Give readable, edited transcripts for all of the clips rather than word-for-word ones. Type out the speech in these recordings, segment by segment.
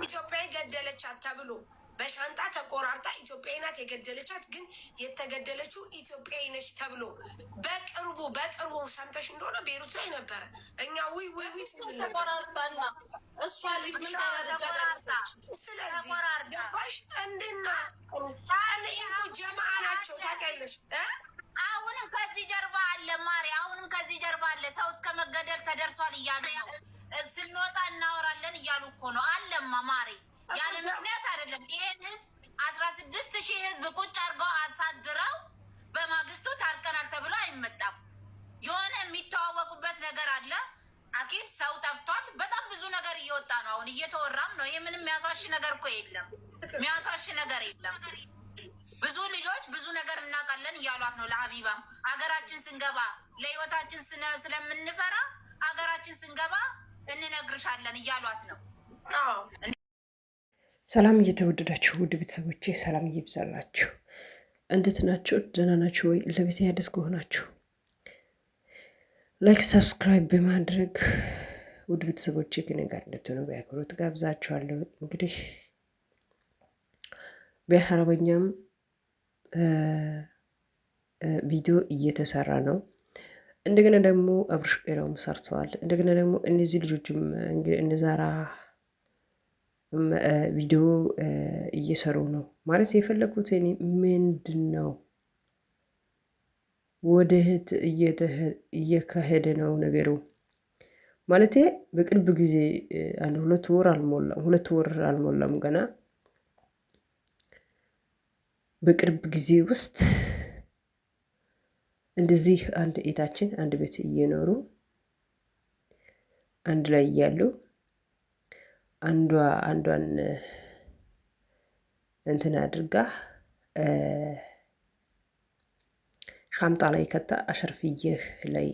ኢትዮጵያ ገደለቻት ተብሎ በሻንጣ ተቆራርጣ ኢትዮጵያዊ ናት የገደለቻት፣ ግን የተገደለችው ኢትዮጵያዊ ነች ተብሎ በቅርቡ ሰምተሽ እንደሆነ ቤሩት ላይ ነበረ። እኛ ውይ ተቆራርጣና እሷ ልጅ ምን ተቆራርጣ። ስለዚህ ገባሽ እንድና እኮ ጀማዓ ናቸው ታውቂያለሽ። አሁንም ከዚህ ጀርባ አለ ማሪ፣ አሁንም ከዚህ ጀርባ አለ። ሰው እስከ መገደል ተደርሷል እያሉ ነው። ስንወጣ እናወራለን እያሉ እኮ ነው። አለማ ማሪ፣ ያለ ምክንያት አይደለም። ይሄን ህዝብ 16,000 ህዝብ ቁጭ አድርገው አሳድረው በማግስቱ ታርቀናል ተብሎ አይመጣም። የሆነ የሚተዋወቁበት ነገር አለ። አኪድ ሰው ጠፍቷል። በጣም ብዙ ነገር እየወጣ ነው። አሁን እየተወራም ነው። ይሄ ምንም የሚያስዋሽ ነገር እኮ የለም። የሚያስዋሽ ነገር የለም። ብዙ ልጆች ብዙ ነገር እናውቃለን እያሏት ነው። ለሀቢባም አገራችን ስንገባ ለህይወታችን ስለምንፈራ አገራችን ስንገባ እንነግርሻለን እያሏት ነው። ሰላም እየተወደዳችሁ ውድ ቤተሰቦቼ ሰላም እየብዛላችሁ። እንዴት ናችሁ? ደህና ናችሁ ወይ? ለቤት ያደስ ከሆናችሁ ላይክ ሰብስክራይብ በማድረግ ውድ ቤተሰቦቼ ከኔ ጋር እንድትሆኑ በአክብሮት ጋብዛችኋለሁ። እንግዲህ በአረበኛም ቪዲዮ እየተሰራ ነው። እንደገና ደግሞ አብርሽ ኤራውም ሰርተዋል። እንደገና ደግሞ እነዚህ ልጆችም እንግዲህ እነዛራ ቪዲዮ እየሰሩ ነው። ማለት የፈለኩት እኔ ምንድን ነው ወደ እህት እየካሄደ ነው ነገሩ። ማለት በቅርብ ጊዜ አንድ 2 ወር አልሞላም ገና በቅርብ ጊዜ ውስጥ እንደዚህ አንድ እህታችን አንድ ቤት እየኖሩ አንድ ላይ እያሉ አንዷን እንትን አድርጋ ሻምጣ ላይ ከታ አሸርፍዬህ ላይ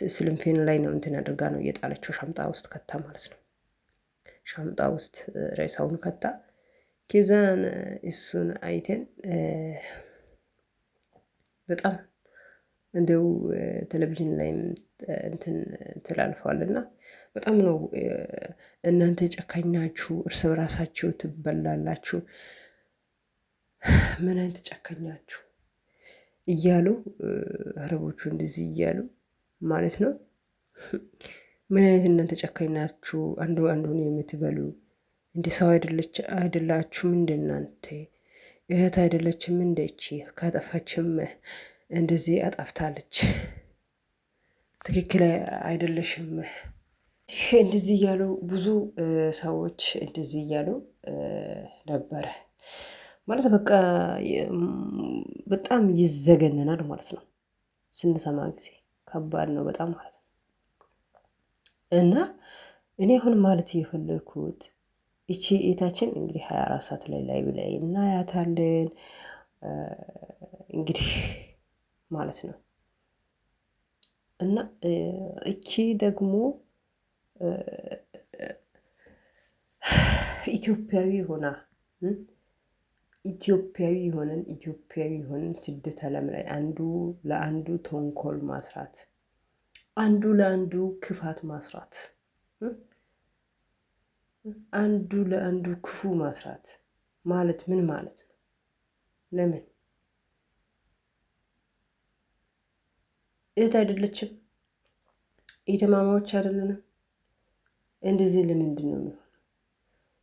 ስልምፌን ላይ ነው እንትን አድርጋ ነው እየጣለችው። ሻምጣ ውስጥ ከታ ማለት ነው። ሻምጣ ውስጥ ሬሳውን ከታ ከዛን እሱን አይተን በጣም እንደው ቴሌቪዥን ላይም እንትን ትላልፈዋልና በጣም ነው እናንተ ጨካኝ ናችሁ፣ እርስ በራሳችሁ ትበላላችሁ፣ ምን አይነት ጨካኝ ናችሁ እያሉ አረቦቹ እንደዚህ እያሉ ማለት ነው። ምን አይነት እናንተ ጨካኝ ናችሁ፣ አንዱን የምትበሉ እንደ ሰው አይደላችሁም? እንደ እናንተ እህት አይደለችም? እንደቺ ካጠፋችም እንደዚህ አጣፍታለች፣ ትክክል አይደለሽም። እንደዚህ እያሉ ብዙ ሰዎች እንደዚህ እያሉ ነበረ ማለት በቃ በጣም ይዘገነናል ማለት ነው። ስንሰማ ጊዜ ከባድ ነው በጣም ማለት ነው። እና እኔ አሁን ማለት የፈለኩት እቺ እህታችን እንግዲህ 24 ሰዓት ላይ ብላይ እናያታለን እንግዲህ ማለት ነው። እና እቺ ደግሞ ኢትዮጵያዊ ሆነን ስደት ዓለም ላይ አንዱ ለአንዱ ተንኮል ማስራት፣ አንዱ ለአንዱ ክፋት ማስራት፣ አንዱ ለአንዱ ክፉ ማስራት ማለት ምን ማለት ነው? ለምን እህት አይደለችም? ኢተማማዎች አይደለንም? እንደዚህ ለምንድን ነው የሚሆነው?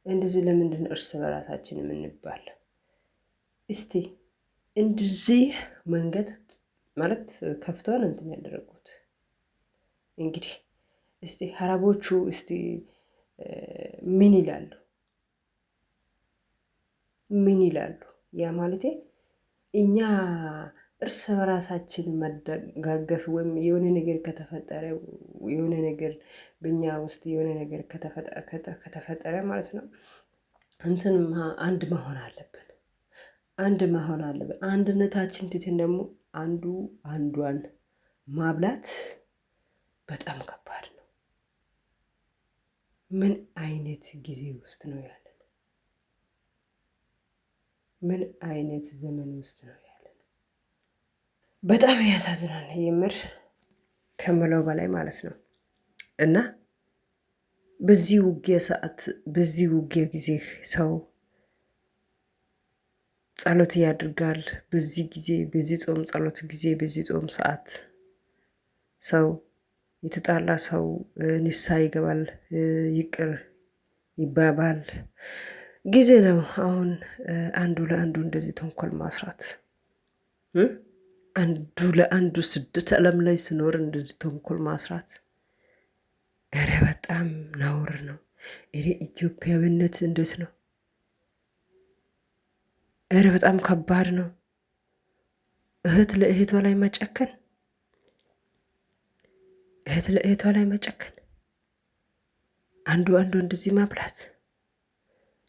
እንደዚህ ለምንድን ነው እርስ በራሳችን የምንባል? እስቲ እንደዚህ መንገድ ማለት ከፍተውን እንትን ያደረጉት እንግዲህ እስቲ ሀረቦቹ እስቲ ምን ይላሉ? ያ ማለቴ እኛ እርስ በራሳችን መደጋገፍ ወይም የሆነ ነገር ከተፈጠረ የሆነ ነገር በእኛ ውስጥ የሆነ ነገር ከተፈጠረ ማለት ነው እንትን አንድ መሆን አለብን። አንድነታችን ትተን ደግሞ አንዱ አንዷን ማብላት በጣም ከባድ ነው። ምን አይነት ጊዜ ውስጥ ነው ያለን? ምን አይነት ዘመን ውስጥ ነው ያለን? በጣም ያሳዝናል የምር ከምለው በላይ ማለት ነው። እና በዚህ ውጊያ ሰዓት በዚህ ውጊያ ጊዜ ሰው ጸሎት ያድርጋል። በዚህ ጊዜ በዚህ ጾም ጸሎት ጊዜ በዚህ ጾም ሰዓት ሰው የተጣላ ሰው ንስሐ ይገባል፣ ይቅር ይባባል ጊዜ ነው። አሁን አንዱ ለአንዱ እንደዚህ ተንኮል ማስራት አንዱ ለአንዱ ስደት ዓለም ላይ ስኖር እንደዚህ ተንኮል ማስራት እረ በጣም ነውር ነው። እረ ኢትዮጵያዊነት እንዴት ነው? እረ በጣም ከባድ ነው። እህት ለእህቷ ላይ መጨከን፣ እህት ለእህቷ ላይ መጨከን፣ አንዱ እንደዚህ ማብላት፣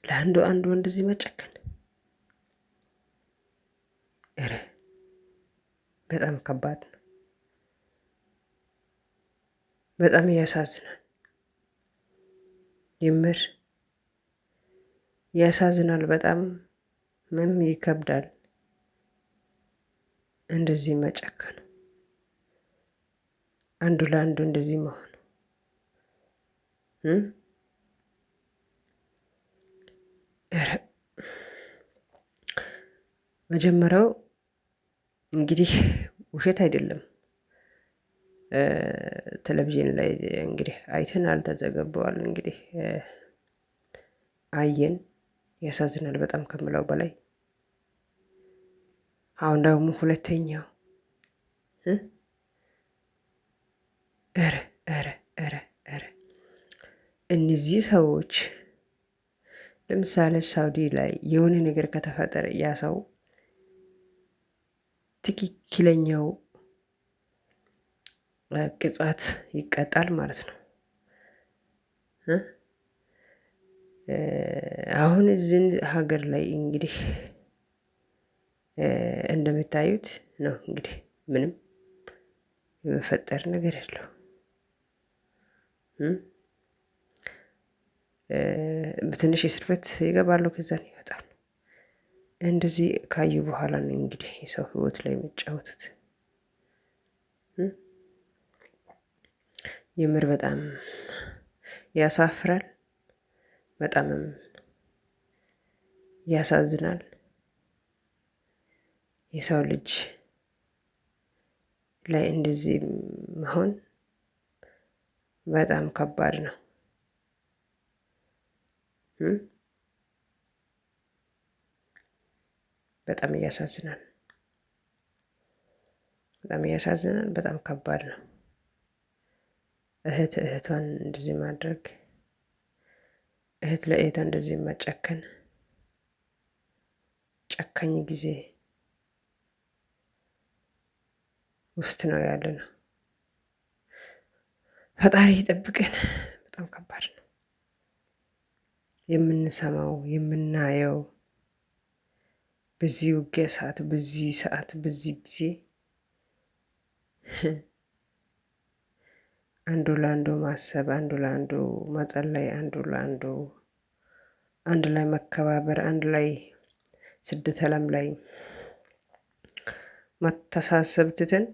ለአንዱ እንደዚህ መጨከን፣ እረ በጣም ከባድ ነው። በጣም ያሳዝናል። የምር ያሳዝናል። በጣም ምን ይከብዳል እንደዚህ መጨከኑ፣ አንዱ ለአንዱ እንደዚህ መሆኑ። መጀመሪያው እንግዲህ ውሸት አይደለም። ቴሌቪዥን ላይ እንግዲህ አይተናል፣ ተዘግቧል። እንግዲህ አየን። ያሳዝናል በጣም ከምለው በላይ። አሁን ደግሞ ሁለተኛው ኧረ ኧረ ኧረ ኧረ እነዚህ ሰዎች ለምሳሌ ሳውዲ ላይ የሆነ ነገር ከተፈጠረ ያ ሰው ትክክለኛው ቅጣት ይቀጣል ማለት ነው። አሁን እዚህ ሀገር ላይ እንግዲህ እንደምታዩት ነው። እንግዲህ ምንም የመፈጠር ነገር የለው። በትንሽ እስር ቤት ይገባሉ፣ ከዛን ይወጣሉ። እንደዚህ ካዩ በኋላ ነው እንግዲህ የሰው ህይወት ላይ የሚጫወቱት። የምር በጣም ያሳፍራል፣ በጣምም ያሳዝናል። የሰው ልጅ ላይ እንደዚህ መሆን በጣም ከባድ ነው። በጣም ያሳዝናል፣ በጣም ያሳዝናል። በጣም ከባድ ነው። እህት እህቷን እንደዚህ ማድረግ፣ እህት ለእህቷ እንደዚህ መጨከን፣ ጨካኝ ጊዜ ውስጥ ነው ያለ ነው። ፈጣሪ ይጠብቀን። በጣም ከባድ ነው የምንሰማው የምናየው። በዚህ ውጊያ ሰዓት በዚህ ጊዜ አንዱ ለአንዱ ማሰብ፣ አንዱ ለአንዱ መጸለይ፣ አንድ ላይ መከባበር፣ አንድ ላይ ስደት ዓለም ላይ መተሳሰብ ትተን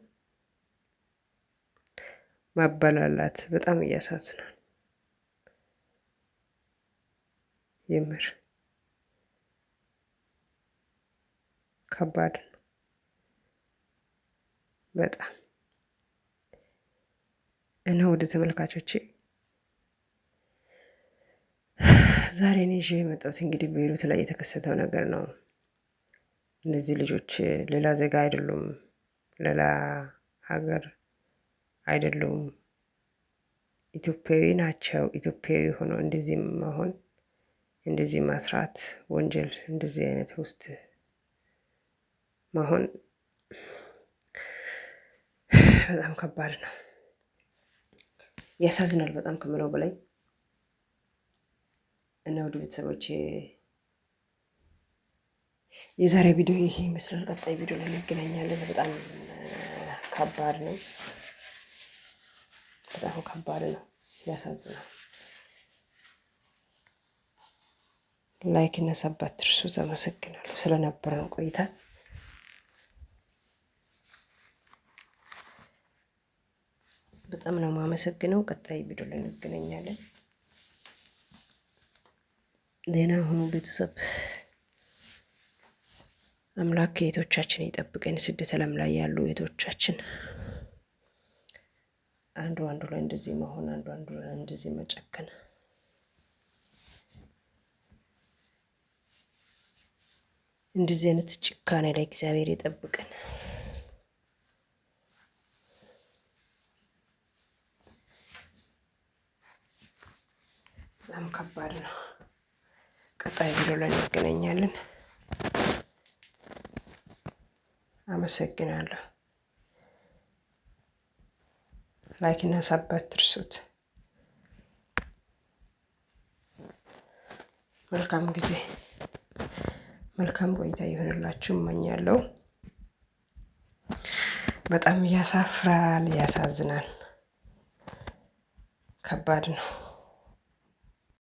ማበላላት በጣም ያሳዝናል። የምር ከባድ ነው በጣም። እና ወደ ተመልካቾቼ ዛሬ እኔ ይዤ የመጣሁት እንግዲህ ቤይሩት ላይ የተከሰተው ነገር ነው። እነዚህ ልጆች ሌላ ዜጋ አይደሉም፣ ሌላ ሀገር አይደሉም፣ ኢትዮጵያዊ ናቸው። ኢትዮጵያዊ ሆኖ እንደዚህ መሆን፣ እንደዚህ ማስራት ወንጀል፣ እንደዚህ አይነት ውስጥ መሆን በጣም ከባድ ነው። ያሳዝናል በጣም ከምለው በላይ። እና ወደ ቤተሰቦቼ የዛሬ ቪዲዮ ይሄ ይመስላል። ቀጣይ ቪዲዮ ላይ እንገናኛለን። በጣም ከባድ ነው፣ በጣም ከባድ ነው። ያሳዝናል። ላይክ እና ሰብ አትርሱ። አመሰግናለሁ ስለነበረን ቆይታ። በጣም ነው የማመሰግነው። ቀጣይ ቪዲዮ ላይ እንገናኛለን። ደህና ሁኑ ቤተሰብ። አምላክ እህቶቻችን ይጠብቀን። ስደት ዓለም ላይ ያሉ እህቶቻችን አንዱ ላይ እንደዚህ መሆን፣ አንዱ ላይ እንደዚህ መጨከን እንደዚህ አይነት ጭካኔ ላይ እግዚአብሔር ይጠብቀን። በጣም ከባድ ነው። ቀጣይ ቪዲዮ ላይ እንገናኛለን። አመሰግናለሁ። ላይክ እና ሳብ አትርሱት። መልካም ጊዜ፣ መልካም ቆይታ ይሆንላችሁ እመኛለሁ። በጣም ያሳፍራል፣ ያሳዝናል፣ ከባድ ነው።